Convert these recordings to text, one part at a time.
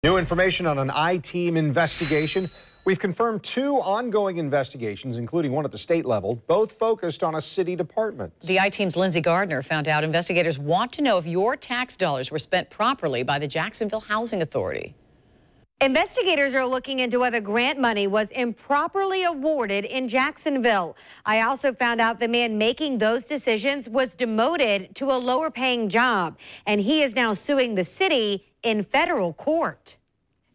New information on an I-team investigation. We've confirmed 2 ongoing investigations, including one at the state level, both focused on a city department. The I-team's Lynnsey Gardner found out investigators want to know if your tax dollars were spent properly by the Jacksonville Housing Authority. Investigators are looking into whether grant money was improperly awarded in Jacksonville. I also found out the man making those decisions was demoted to a lower paying job, and he is now suing the city in federal court.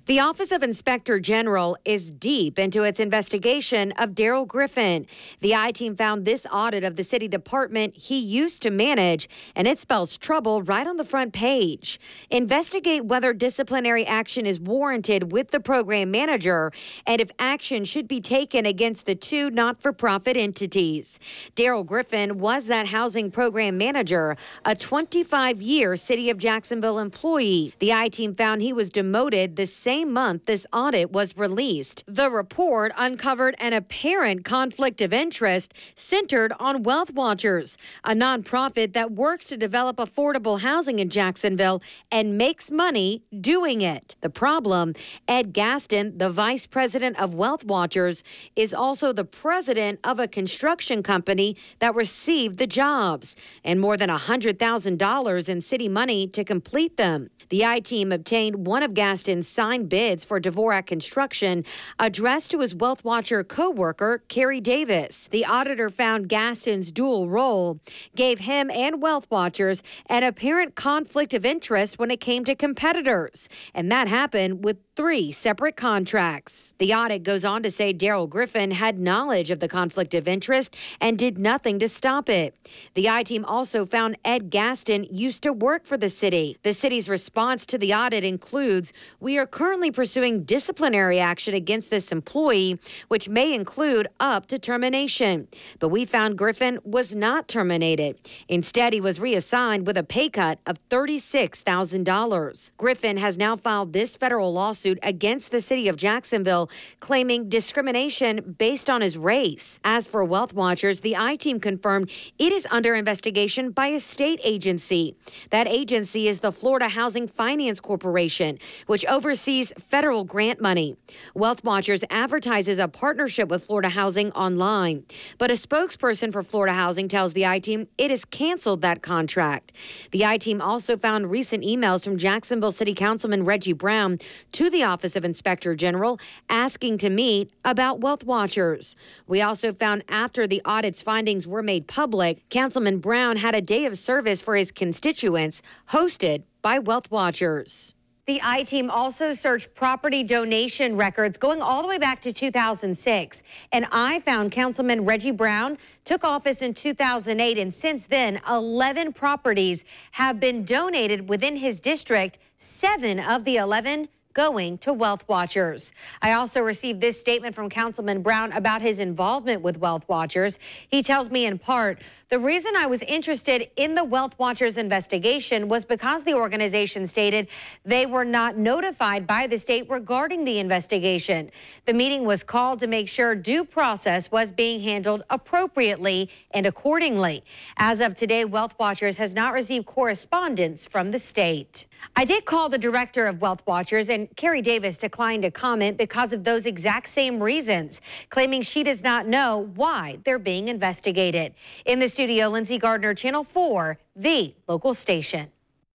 The Office of Inspector General is deep into its investigation of Daryl Griffin. The I-team found this audit of the city department he used to manage, and it spells trouble right on the front page. Investigate whether disciplinary action is warranted with the program manager and if action should be taken against the 2 not-for-profit entities. Daryl Griffin was that housing program manager, a 25-year City of Jacksonville employee. The I-team found he was demoted the same month this audit was released. The report uncovered an apparent conflict of interest centered on Wealth Watchers, a nonprofit that works to develop affordable housing in Jacksonville and makes money doing it. The problem, Ed Gaston, the vice president of Wealth Watchers, is also the president of a construction company that received the jobs and more than $100,000 in city money to complete them. The I-team obtained one of Gaston's signed bids for Dvorak Construction addressed to his Wealth Watcher co-worker, Carrie Davis. The auditor found Gaston's dual role gave him and Wealth Watchers an apparent conflict of interest when it came to competitors, and that happened with 3 separate contracts. The audit goes on to say Daryl Griffin had knowledge of the conflict of interest and did nothing to stop it. The I-team also found Ed Gaston used to work for the city. The city's response to the audit includes, "We are currently pursuing disciplinary action against this employee, which may include up to termination." But we found Griffin was not terminated. Instead, he was reassigned with a pay cut of $36,000. Griffin has now filed this federal lawsuit against the city of Jacksonville, claiming discrimination based on his race. As for Wealth Watchers, the I-team confirmed it is under investigation by a state agency. That agency is the Florida Housing Finance Corporation, which oversees federal grant money. Wealth Watchers advertises a partnership with Florida Housing online, but a spokesperson for Florida Housing tells the I-team it has canceled that contract. The I-team also found recent emails from Jacksonville City Councilman Reggie Brown to the Office of Inspector General asking to meet about Wealth Watchers. We also found after the audit's findings were made public, Councilman Brown had a day of service for his constituents hosted by Wealth Watchers. The I-team also searched property donation records going all the way back to 2006. And I found Councilman Reggie Brown took office in 2008. And since then, 11 properties have been donated within his district, 7 of the 11 going to Wealth Watchers. I also received this statement from Councilman Brown about his involvement with Wealth Watchers. He tells me in part, "The reason I was interested in the Wealth Watchers investigation was because the organization stated they were not notified by the state regarding the investigation. The meeting was called to make sure due process was being handled appropriately and accordingly. As of today, Wealth Watchers has not received correspondence from the state." I did call the director of Wealth Watchers, and Carrie Davis declined to comment because of those exact same reasons, claiming she does not know why they're being investigated. In the studio, Lynnsey Gardner, Channel 4, the local station.